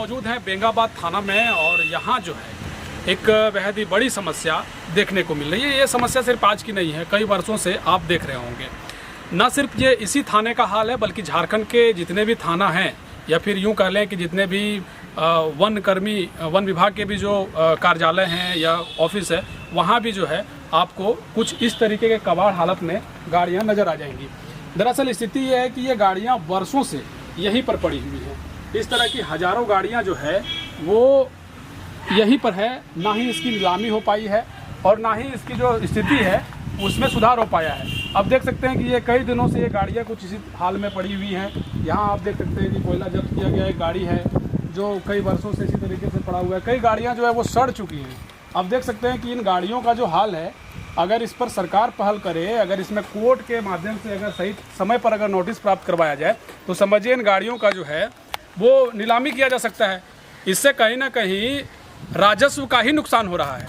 मौजूद हैं बेंगाबाद थाना में और यहाँ जो है एक बेहद ही बड़ी समस्या देखने को मिल रही है। ये समस्या सिर्फ आज की नहीं है, कई वर्षों से आप देख रहे होंगे। न सिर्फ ये इसी थाने का हाल है बल्कि झारखंड के जितने भी थाना हैं या फिर यूँ कर लें कि जितने भी वन विभाग के भी जो कार्यालय हैं या ऑफिस है, वहाँ भी जो है आपको कुछ इस तरीके के कबाड़ हालत में गाड़ियाँ नज़र आ जाएंगी। दरअसल स्थिति ये है कि ये गाड़ियाँ वर्षों से यहीं पर पड़ी हुई हैं। इस तरह की हज़ारों गाड़ियाँ जो है वो यहीं पर है, ना ही इसकी नीलामी हो पाई है और ना ही इसकी जो स्थिति है उसमें सुधार हो पाया है। अब देख सकते हैं कि ये कई दिनों से ये गाड़ियाँ कुछ इसी हाल में पड़ी हुई हैं। यहाँ आप देख सकते हैं कि कोयला जब्त किया गया एक गाड़ी है जो कई वर्षों से इसी तरीके से पड़ा हुआ है। कई गाड़ियाँ जो है वो सड़ चुकी हैं। अब देख सकते हैं कि इन गाड़ियों का जो हाल है, अगर इस पर सरकार पहल करे, अगर इसमें कोर्ट के माध्यम से अगर सही समय पर अगर नोटिस प्राप्त करवाया जाए तो समझिए इन गाड़ियों का जो है वो नीलामी किया जा सकता है। इससे कहीं ना कहीं राजस्व का ही नुकसान हो रहा है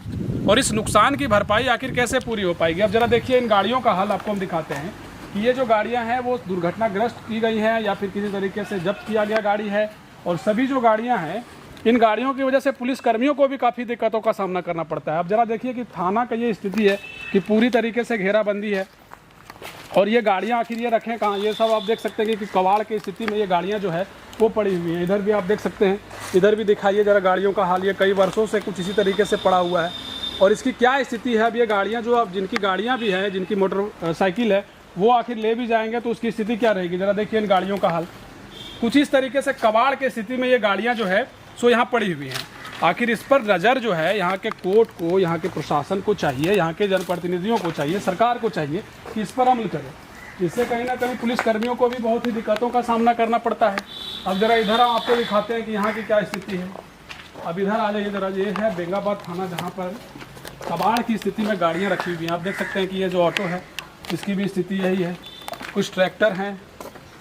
और इस नुकसान की भरपाई आखिर कैसे पूरी हो पाएगी। अब जरा देखिए इन गाड़ियों का हाल आपको हम दिखाते हैं कि ये जो गाड़ियां हैं वो दुर्घटनाग्रस्त की गई हैं या फिर किसी तरीके से जब्त किया गया गाड़ी है। और सभी जो गाड़ियां हैं, इन गाड़ियों की वजह से पुलिस कर्मियों को भी काफ़ी दिक्कतों का सामना करना पड़ता है। अब जरा देखिए कि थाना का ये स्थिति है कि पूरी तरीके से घेराबंदी है और ये गाड़ियाँ आखिर ये रखें कहाँ। ये सब आप देख सकते हैं कि कबाड़ की स्थिति में ये गाड़ियाँ जो है वो पड़ी हुई हैं। इधर भी आप देख सकते हैं, इधर भी दिखाइए ज़रा गाड़ियों का हाल। ये कई वर्षों से कुछ इसी तरीके से पड़ा हुआ है और इसकी क्या स्थिति है। अब ये गाड़ियाँ जो अब जिनकी गाड़ियाँ भी हैं, जिनकी मोटरसाइकिल है, वो आखिर ले भी जाएंगे तो उसकी स्थिति क्या रहेगी। ज़रा देखिए इन गाड़ियों का हाल। कुछ इस तरीके से कबाड़ की स्थिति में ये गाड़ियाँ जो है सो यहाँ पड़ी हुई हैं। आखिर इस पर नज़र जो है यहाँ के कोर्ट को, यहाँ के प्रशासन को चाहिए, यहाँ के जनप्रतिनिधियों को चाहिए, सरकार को चाहिए कि इस पर अमल करें। इससे कहीं ना कहीं पुलिस कर्मियों को भी बहुत ही दिक्कतों का सामना करना पड़ता है। अब जरा इधर हम आपको दिखाते हैं कि यहाँ की क्या स्थिति है। अब इधर आ जाइए जरा। ये है बेंगाबाद थाना जहाँ पर कबाड़ की स्थिति में गाड़ियाँ रखी हुई हैं। आप देख सकते हैं कि ये जो ऑटो है इसकी भी स्थिति यही है। कुछ ट्रैक्टर हैं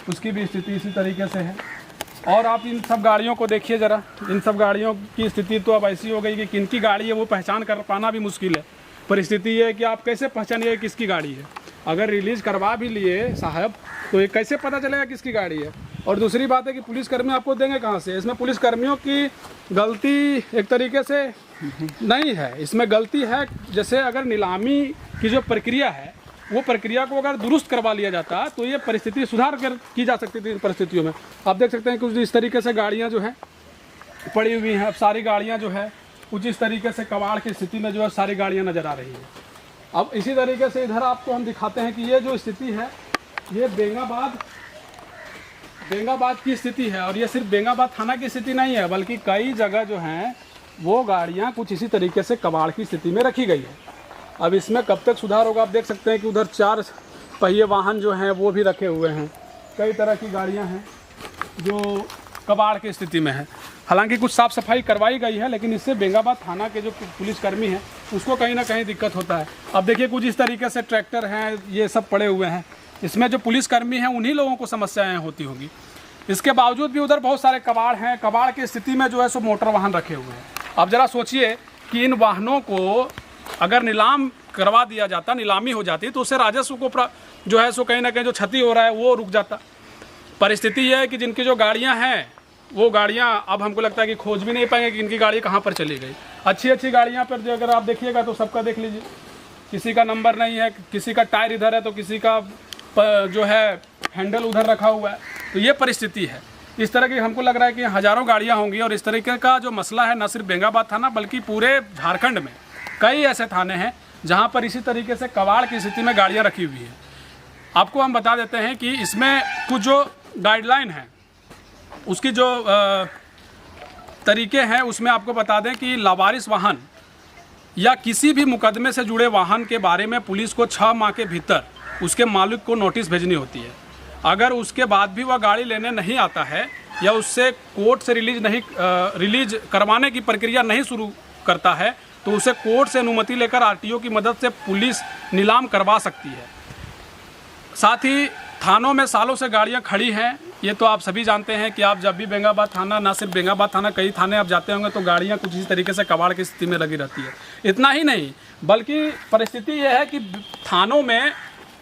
उसकी भी स्थिति इसी तरीके से है। और आप इन सब गाड़ियों को देखिए ज़रा। इन सब गाड़ियों की स्थिति तो अब ऐसी हो गई कि किनकी गाड़ी है वो पहचान कर पाना भी मुश्किल है। परिस्थिति ये है कि आप कैसे पहचानिए किसकी गाड़ी है। अगर रिलीज़ करवा भी लिए साहब तो ये कैसे पता चलेगा किसकी गाड़ी है। और दूसरी बात है कि पुलिसकर्मी आपको देंगे कहाँ से। इसमें पुलिसकर्मियों की गलती एक तरीके से नहीं है, इसमें गलती है जैसे अगर नीलामी की जो प्रक्रिया है वो प्रक्रिया को अगर दुरुस्त करवा लिया जाता तो ये परिस्थिति सुधार कर की जा सकती थी। इन परिस्थितियों में आप देख सकते हैं कुछ इस तरीके से गाड़ियाँ जो है पड़ी हुई हैं। अब सारी गाड़ियाँ जो है कुछ इस तरीके से कबाड़ की स्थिति में जो है सारी गाड़ियाँ नज़र आ रही हैं। अब इसी तरीके से इधर आपको हम दिखाते हैं कि ये जो स्थिति है ये बेंगाबाद की स्थिति है। और ये सिर्फ बेंगाबाद थाना की स्थिति नहीं है बल्कि कई जगह जो हैं वो गाड़ियाँ कुछ इसी तरीके से कबाड़ की स्थिति में रखी गई है। अब इसमें कब तक सुधार होगा। आप देख सकते हैं कि उधर 4 पहिए वाहन जो हैं वो भी रखे हुए हैं। कई तरह की गाड़ियाँ हैं जो कबाड़ की स्थिति में है। हालांकि कुछ साफ़ सफाई करवाई गई है लेकिन इससे बेंगाबाद थाना के जो पुलिसकर्मी हैं उसको कहीं ना कहीं दिक्कत होता है। अब देखिए कुछ इस तरीके से ट्रैक्टर हैं, ये सब पड़े हुए हैं। इसमें जो पुलिसकर्मी हैं उन्हीं लोगों को समस्याएं होती होंगी। इसके बावजूद भी उधर बहुत सारे कबाड़ हैं। कबाड़ की स्थिति में जो है सो मोटर वाहन रखे हुए हैं। अब ज़रा सोचिए कि इन वाहनों को अगर नीलाम करवा दिया जाता, नीलामी हो जाती तो उससे राजस्व को जो है सो कहीं ना कहीं जो क्षति हो रहा है वो रुक जाता। परिस्थिति यह है कि जिनकी जो गाड़ियाँ हैं वो गाड़ियाँ अब हमको लगता है कि खोज भी नहीं पाएंगे कि इनकी गाड़ी कहाँ पर चली गई। अच्छी गाड़ियाँ पर जो अगर आप देखिएगा तो सबका देख लीजिए, किसी का नंबर नहीं है, किसी का टायर इधर है तो किसी का जो है हैंडल उधर रखा हुआ है। तो ये परिस्थिति है। इस तरह की हमको लग रहा है कि हज़ारों गाड़ियाँ होंगी और इस तरीके का जो मसला है न सिर्फ बेंगाबाद थाना बल्कि पूरे झारखंड में कई ऐसे थाने हैं जहाँ पर इसी तरीके से कबाड़ की स्थिति में गाड़ियाँ रखी हुई हैं। आपको हम बता देते हैं कि इसमें कुछ जो गाइडलाइन है उसकी जो तरीके हैं उसमें आपको बता दें कि लावारिस वाहन या किसी भी मुकदमे से जुड़े वाहन के बारे में पुलिस को 6 माह के भीतर उसके मालिक को नोटिस भेजनी होती है। अगर उसके बाद भी वह गाड़ी लेने नहीं आता है या उससे कोर्ट से रिलीज करवाने की प्रक्रिया नहीं शुरू करता है तो उसे कोर्ट से अनुमति लेकर आरटीओ की मदद से पुलिस नीलाम करवा सकती है। साथ ही थानों में सालों से गाड़ियां खड़ी हैं। ये तो आप सभी जानते हैं कि आप जब भी बेंगाबाद थाना, ना सिर्फ बेंगाबाद थाना, कई थाने आप जाते होंगे तो गाड़ियां कुछ इसी तरीके से कबाड़ की स्थिति में लगी रहती है। इतना ही नहीं बल्कि परिस्थिति यह है कि थानों में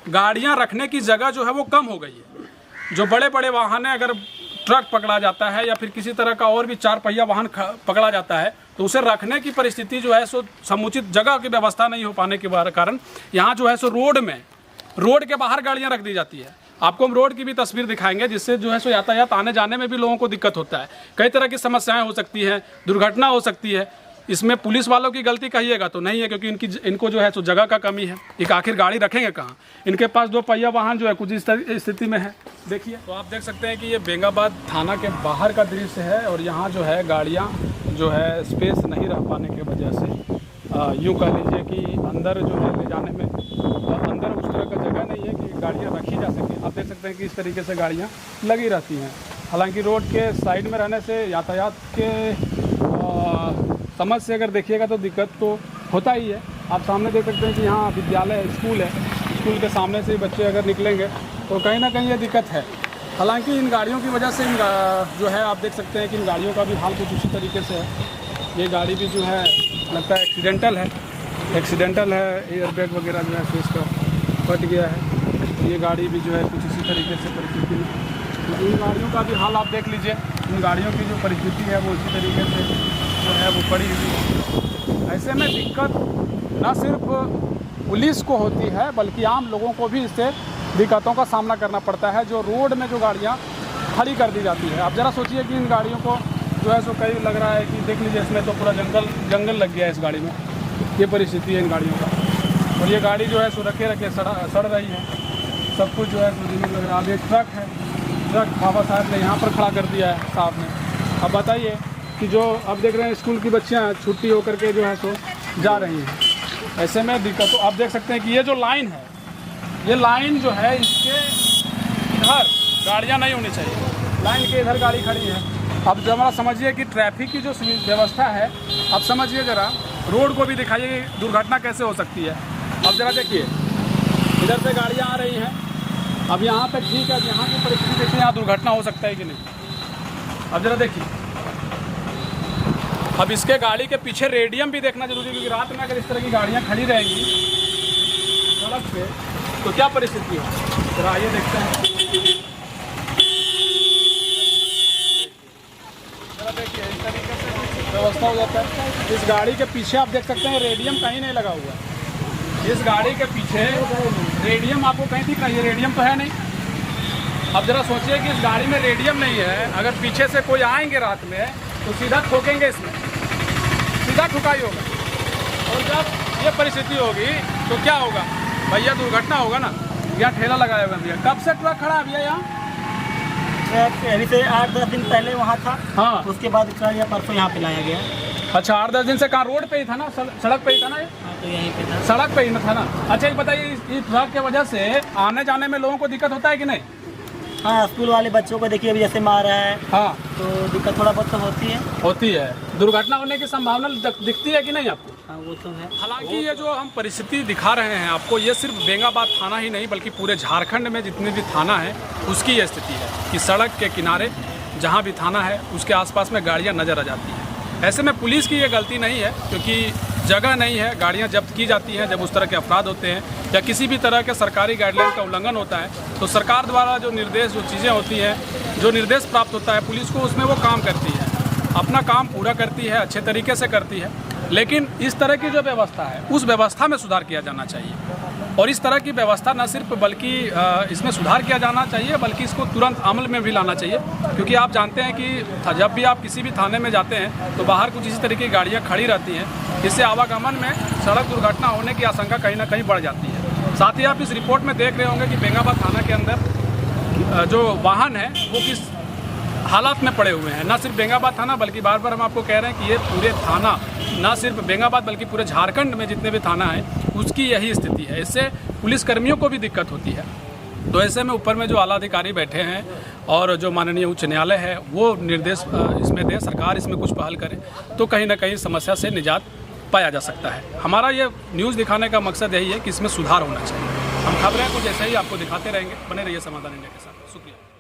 गाड़ियां रखने की जगह जो है वो कम हो गई है। जो बड़े बड़े वाहन हैं अगर ट्रक पकड़ा जाता है या फिर किसी तरह का और भी 4 पहिया वाहन पकड़ा जाता है, तो उसे रखने की परिस्थिति जो है सो समुचित जगह की व्यवस्था नहीं हो पाने के कारण यहाँ जो है सो रोड के बाहर गाड़ियाँ रख दी जाती है। आपको हम रोड की भी तस्वीर दिखाएंगे, जिससे जो है सो यातायात आने जाने में भी लोगों को दिक्कत होता है। कई तरह की समस्याएं हो सकती हैं, दुर्घटना हो सकती है। इसमें पुलिस वालों की गलती कहिएगा तो नहीं है, क्योंकि इनको जो है सो जगह का कमी है। एक आखिर गाड़ी रखेंगे कहाँ? इनके पास 2 पहिया वाहन जो है कुछ इस स्थिति में है। देखिए, तो आप देख सकते हैं कि ये बेंगाबाद थाना के बाहर का दृश्य है और यहाँ जो है गाड़ियाँ जो है स्पेस नहीं रह पाने की वजह से यूँ कह लीजिए कि अंदर जो है ले जाने में अंदर उस तरह का जगह नहीं है कि गाड़ियाँ रखी जा सके। आप देख सकते हैं कि इस तरीके से गाड़ियाँ लगी रहती हैं। हालांकि रोड के साइड में रहने से यातायात के समझ से अगर देखिएगा तो दिक्कत तो होता ही है। आप सामने देख सकते हैं कि यहाँ विद्यालय है, स्कूल है। स्कूल के सामने से बच्चे अगर निकलेंगे तो कहीं ना कहीं ये दिक्कत है। हालांकि इन गाड़ियों की वजह से जो है आप देख सकते हैं कि इन गाड़ियों का भी हाल कुछ उसी तरीके से है। ये गाड़ी भी जो है लगता है एक्सीडेंटल है, एयरबैग वगैरह जो है इसका फट गया है। तो ये गाड़ी भी जो है कुछ इसी तरीके से परिस्थिति में, तो इन गाड़ियों का भी हाल आप देख लीजिए। इन गाड़ियों की जो परिस्थिति है वो इसी तरीके से जो है वो पड़ी हुई। ऐसे में दिक्कत न सिर्फ पुलिस को होती है बल्कि आम लोगों को भी इससे दिक्कतों का सामना करना पड़ता है, जो रोड में जो गाड़ियाँ खड़ी कर दी जाती है। आप ज़रा सोचिए कि इन गाड़ियों को जो है सो कई लग रहा है कि देख लीजिए, इसमें तो पूरा जंगल लग गया है इस गाड़ी में। ये परिस्थिति है इन गाड़ियों का। और ये गाड़ी जो है सो रखे सड़ रही है, सब कुछ जो है सो लग रहा है। अब एक ट्रक है, ट्रक बाबा साहब ने यहाँ पर खड़ा कर दिया है साहब ने। अब बताइए कि जो अब देख रहे हैं स्कूल की बच्चियाँ छुट्टी होकर के जो है सो जा रही हैं। ऐसे में दिक्कत, तो आप देख सकते हैं कि ये जो लाइन है, ये लाइन जो है इसके इधर गाड़ियाँ नहीं होनी चाहिए। लाइन के इधर गाड़ी खड़ी है। अब जरा समझिए कि ट्रैफिक की जो व्यवस्था है, अब समझिए ज़रा, रोड को भी दिखाइए दुर्घटना कैसे हो सकती है। अब ज़रा देखिए, इधर से गाड़ियाँ आ रही हैं। अब यहाँ पे ठीक है, यहाँ की परिस्थिति देखिए, यहाँ दुर्घटना हो सकता है कि नहीं। अब ज़रा देखिए, अब इसके गाड़ी के पीछे रेडियम भी देखना जरूरी है, क्योंकि रात में अगर इस तरह की गाड़ियाँ खड़ी रहेंगी सड़क पे तो क्या परिस्थिति हो। जरा आइए देखते हैं। जरा देखिए, इस तरीके से व्यवस्था हो जाता है। इस गाड़ी के पीछे आप देख सकते हैं रेडियम कहीं नहीं लगा हुआ है। इस गाड़ी के पीछे रेडियम आपको कहीं दिख रहा है? ये रेडियम तो है नहीं। अब जरा सोचिए कि इस गाड़ी में रेडियम नहीं है, अगर पीछे से कोई आएंगे रात में तो सीधा ठोकेंगे, इसमें सीधा ठुकाई होगा। और जब ये परिस्थिति होगी तो क्या होगा भैया? दुर्घटना होगा ना। यहाँ ठेला लगाया हुआ भैया, कब से ट्रक खड़ा है भैया यहाँ? अभी से 8-10 दिन पहले वहाँ था। हाँ, उसके बाद कल या परसों यहाँ पे लाया गया। अच्छा, 8-10 दिन से कहाँ? रोड पे ही था ना, सड़क पे ही था ना ये? हाँ, तो यहीं पे था, सड़क पे ही था ना। अच्छा, ये बताइए, इस ट्रक की वजह से आने जाने में लोगों को दिक्कत होता है कि नहीं? हाँ, स्कूल वाले बच्चों को देखिए अभी जैसे मार रहा है। हाँ, तो दिक्कत थोड़ा बहुत तो होती है। दुर्घटना होने की संभावना दिखती है कि नहीं आपको? हाँ, वो तो है। हालांकि ये जो हम परिस्थिति दिखा रहे हैं आपको, ये सिर्फ बेंगाबाद थाना ही नहीं बल्कि पूरे झारखंड में जितने भी थाना है उसकी ये स्थिति है कि सड़क के किनारे जहाँ भी थाना है उसके आसपास में गाड़ियाँ नज़र आ जाती हैं। ऐसे में पुलिस की ये गलती नहीं है, क्योंकि जगह नहीं है, गाड़ियाँ जब्त की जाती हैं जब उस तरह के अपराध होते हैं या किसी भी तरह के सरकारी गाइडलाइन का उल्लंघन होता है। तो सरकार द्वारा जो चीज़ें होती हैं, जो निर्देश प्राप्त होता है पुलिस को, उसमें वो काम करती है, अपना काम पूरा करती है, अच्छे तरीके से करती है। लेकिन इस तरह की जो व्यवस्था है उस व्यवस्था में सुधार किया जाना चाहिए। और इस तरह की व्यवस्था न सिर्फ बल्कि इसमें सुधार किया जाना चाहिए बल्कि इसको तुरंत अमल में भी लाना चाहिए। क्योंकि आप जानते हैं कि जब भी आप किसी भी थाने में जाते हैं तो बाहर कुछ इसी तरीके की गाड़ियाँ खड़ी रहती हैं। इससे आवागमन में सड़क दुर्घटना होने की आशंका कहीं ना कहीं बढ़ जाती है। साथ ही आप इस रिपोर्ट में देख रहे होंगे कि बेंगाबाद थाना के अंदर जो वाहन है वो किस हालात में पड़े हुए हैं। न सिर्फ बेंगाबाद थाना बल्कि बार बार हम आपको कह रहे हैं कि ये पूरे थाना, न सिर्फ बेंगाबाद बल्कि पूरे झारखंड में जितने भी थाना है उसकी यही स्थिति है। इससे पुलिसकर्मियों को भी दिक्कत होती है। तो ऐसे में ऊपर में जो आला अधिकारी बैठे हैं और जो माननीय उच्च न्यायालय है वो निर्देश इसमें दे, सरकार इसमें कुछ पहल करे तो कहीं ना कहीं समस्या से निजात पाया जा सकता है। हमारा ये न्यूज़ दिखाने का मकसद यही है कि इसमें सुधार होना चाहिए। हम खबरें कुछ ऐसे ही आपको दिखाते रहेंगे। बने रहिए समाधान इंडिया के साथ। शुक्रिया।